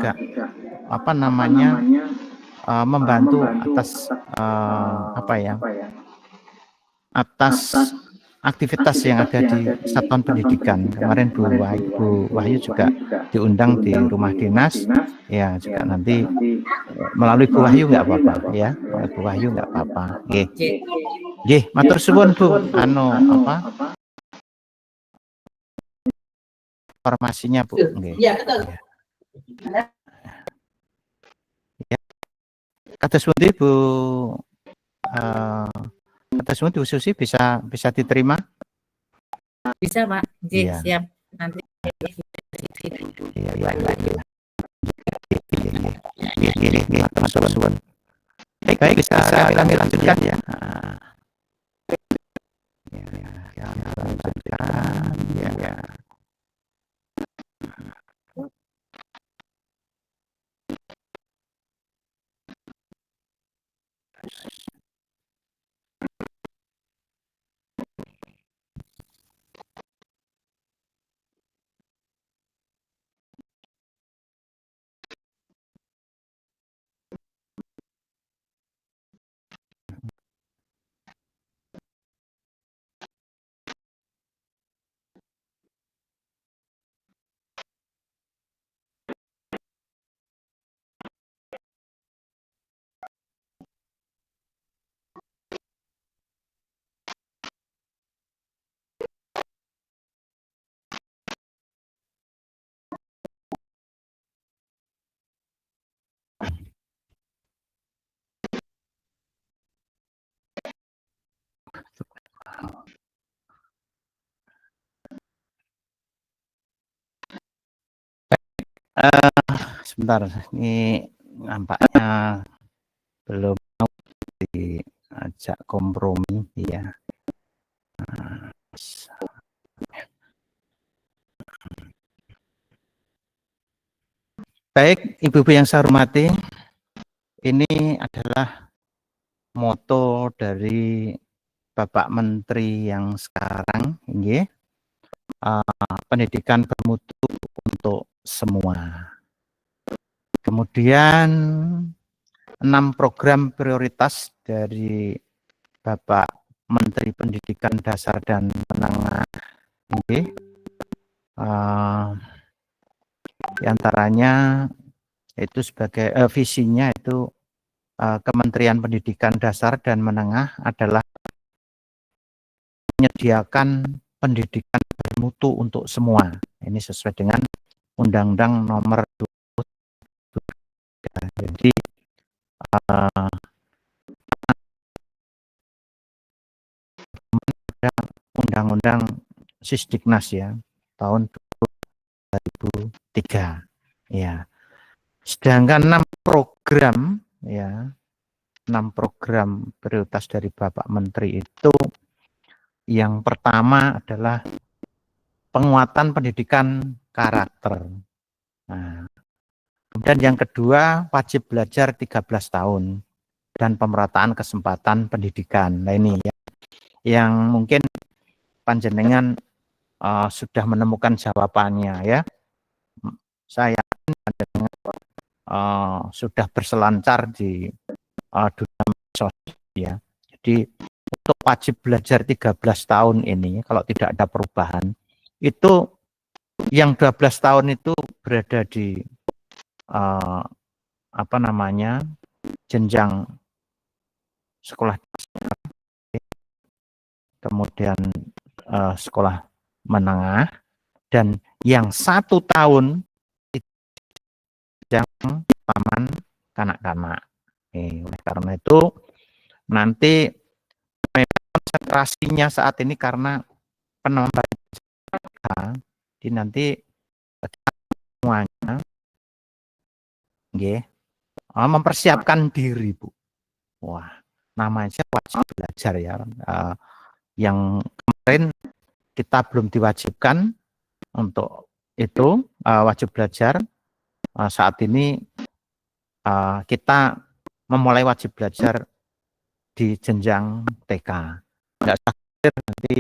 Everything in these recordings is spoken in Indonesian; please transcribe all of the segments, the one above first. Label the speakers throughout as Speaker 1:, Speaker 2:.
Speaker 1: juga apa namanya membantu atas atas aktivitas yang ada di satuan pendidikan. Kemarin Bu Wahyu juga diundang di rumah dinas, ya juga nanti melalui Bu Wahyu nggak apa-apa ya, melalui Bu Wahyu nggak apa-apa. Nggih, matur suwun Bu, informasinya Bu.
Speaker 2: Iya, betul.
Speaker 1: Ya. Kados pundi Bu kados pundi Bu Susi bisa diterima?
Speaker 2: Bisa, Pak.
Speaker 1: Iya.
Speaker 2: Siap. Nanti.
Speaker 1: Iya. Matur suwun. Baik, bisa kami lanjutkan ya. Ya. Sebentar, ini nampaknya belum mau diajak kompromi ya. Baik, Ibu-ibu yang saya hormati, ini adalah moto dari Bapak Menteri yang sekarang, ini pendidikan bermutu untuk semua. Kemudian 6 program prioritas dari Bapak Menteri Pendidikan Dasar dan Menengah, di antaranya itu sebagai visinya itu Kementerian Pendidikan Dasar dan Menengah adalah menyediakan pendidikan bermutu untuk semua. Ini sesuai dengan Undang-Undang Nomor 20. Jadi Undang-Undang Sisdiknas ya tahun 2003 ya. Sedangkan 6 program ya, 6 program prioritas dari Bapak Menteri itu yang pertama adalah penguatan pendidikan karakter. Nah, kemudian yang kedua wajib belajar 13 tahun dan pemerataan kesempatan pendidikan. Nah ini ya, yang mungkin panjenengan sudah menemukan jawabannya ya. Saya yakin panjenengan sudah berselancar di dunia medsos ya. Jadi untuk wajib belajar 13 tahun ini kalau tidak ada perubahan itu yang 12 tahun itu berada di jenjang sekolah dasar, kemudian sekolah menengah, dan yang 1 tahun itu yang taman kanak-kanak. Oleh karena itu nanti konsentrasinya saat ini karena penambahan jadi nanti semuanya mempersiapkan diri Bu. Wah, namanya wajib belajar ya. Yang kemarin kita belum diwajibkan untuk itu wajib belajar. Saat ini kita memulai wajib belajar di jenjang TK. Nggak usah khawatir, nanti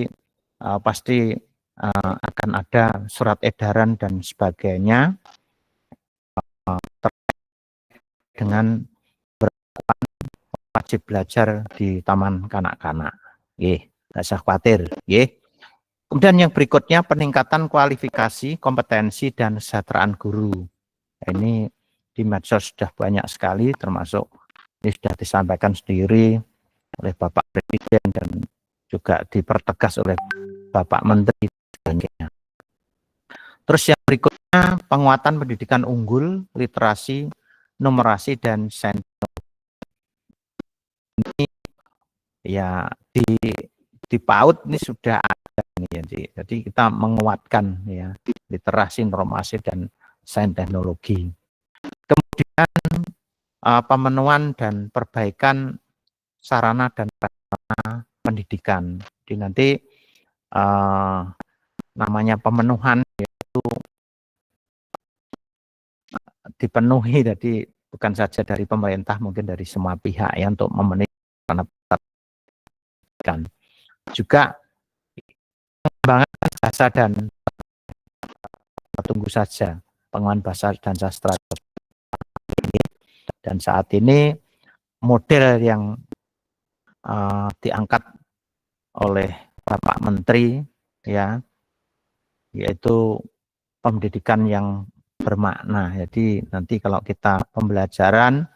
Speaker 1: pasti akan ada surat edaran dan sebagainya dengan wajib belajar di taman kanak-kanak. Nggih, nggak usah khawatir, nggih. Kemudian yang berikutnya peningkatan kualifikasi, kompetensi dan kesejahteraan guru. Ini di medsos sudah banyak sekali, termasuk ini sudah disampaikan sendiri oleh Bapak Presiden dan juga dipertegas oleh Bapak Menteri. Terus yang berikutnya penguatan pendidikan unggul, literasi, numerasi dan sains. Ini ya di PAUD ini sudah ada nih ya, jadi kita menguatkan ya literasi, informasi dan sains teknologi. Kemudian pemenuhan dan perbaikan sarana dan prasarana pendidikan. Jadi nanti namanya pemenuhan yaitu dipenuhi, jadi bukan saja dari pemerintah, mungkin dari semua pihak ya untuk memenuhi sarana pendidikan. Juga pengembangan bahasa dan tunggu saja pengembangan bahasa dan sastra. Dan saat ini model yang diangkat oleh Bapak Menteri ya, yaitu pendidikan yang bermakna. Jadi nanti kalau kita pembelajaran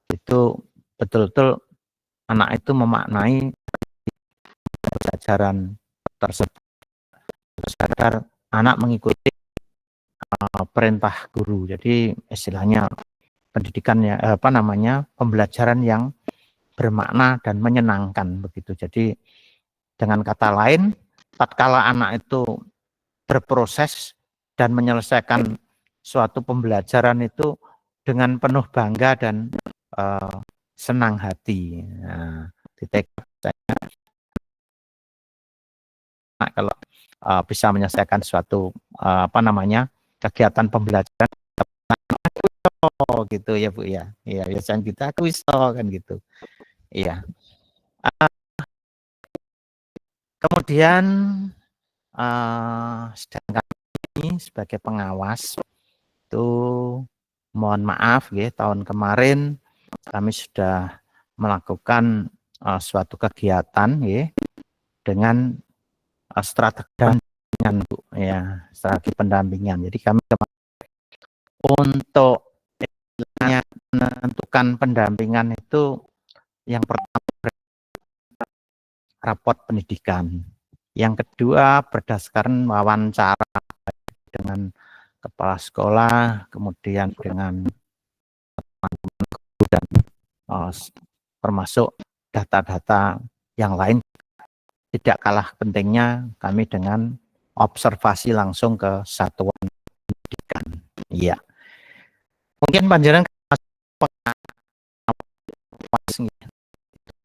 Speaker 1: itu betul-betul anak itu memaknai pelajaran tersebut, sadar anak mengikuti perintah guru. Jadi istilahnya pendidikannya pembelajaran yang bermakna dan menyenangkan begitu. Jadi dengan kata lain, tatkala anak itu berproses dan menyelesaikan suatu pembelajaran itu dengan penuh bangga dan senang hati. Nah, di TK kalau bisa menyelesaikan suatu kegiatan pembelajaran gitu ya Bu ya. Iya, biasanya kita aku bisa kan gitu. Iya. Kemudian sedangkan ini sebagai pengawas itu mohon maaf ya, tahun kemarin kami sudah melakukan suatu kegiatan ya dengan strategi pendampingan Bu ya, strategi pendampingan. Jadi kami untuk menentukan pendampingan itu yang pertama raport pendidikan, yang kedua berdasarkan wawancara dengan kepala sekolah, kemudian dengan dan termasuk data-data yang lain. Tidak kalah pentingnya kami dengan observasi langsung ke satuan pendidikan. Iya. Mungkin panjenengan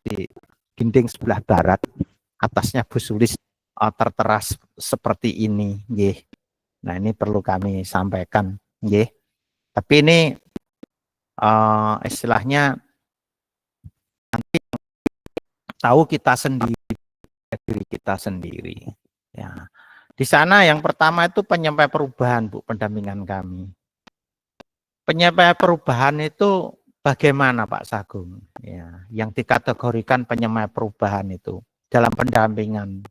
Speaker 1: di dinding sebelah barat, atasnya Bu Sulis tertera seperti ini, nggih. Nah, ini perlu kami sampaikan, nggih. Tapi ini istilahnya nanti tahu kita sendiri, diri kita sendiri. Ya, di sana yang pertama itu penyampai perubahan Bu, pendampingan kami. Penyampai perubahan itu bagaimana Pak Sagung? Ya, yang dikategorikan penyampai perubahan itu dalam pendampingan.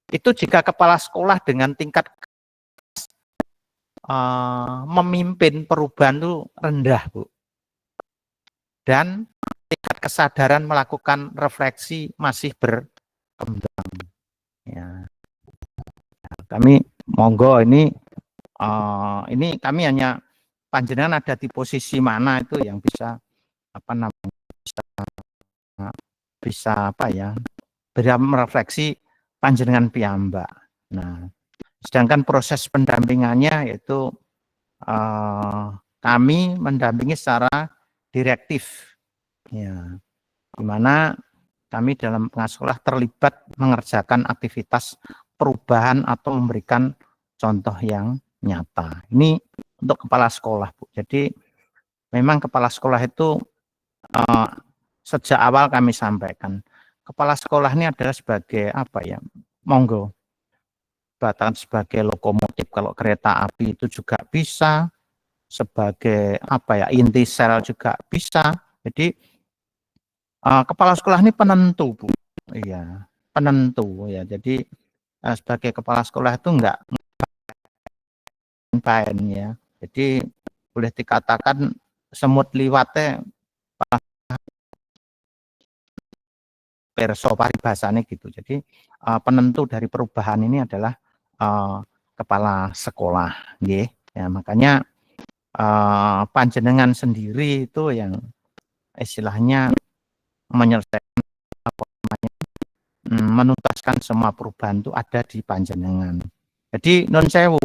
Speaker 1: Itu jika kepala sekolah dengan tingkat memimpin perubahan itu rendah Bu. Dan tingkat kesadaran melakukan refleksi masih berkembang. Ya. Kami monggo ini kami hanya panjenengan ada di posisi mana itu yang bisa bisa merefleksi panjenengan piyambak. Nah, sedangkan proses pendampingannya yaitu kami mendampingi secara direktif, ya, di mana kami dalam pengasuh sekolah terlibat mengerjakan aktivitas perubahan atau memberikan contoh yang nyata. Ini untuk kepala sekolah, Bu. Jadi memang kepala sekolah itu sejak awal kami sampaikan, kepala sekolah ini adalah sebagai monggo, bahkan sebagai lokomotif. Kalau kereta api itu juga bisa, sebagai apa ya, inti sel juga bisa. Jadi kepala sekolah ini penentu, Bu. Iya, penentu ya. Jadi sebagai kepala sekolah itu enggak main ya. Jadi boleh dikatakan semut liwatnya perso paribasane gitu. Jadi penentu dari perubahan ini adalah kepala sekolah, nggih. Ya, makanya panjenengan sendiri itu yang istilahnya menyelesaikan apa namanya, menuntaskan semua perubahan itu ada di panjenengan. Jadi non sewu,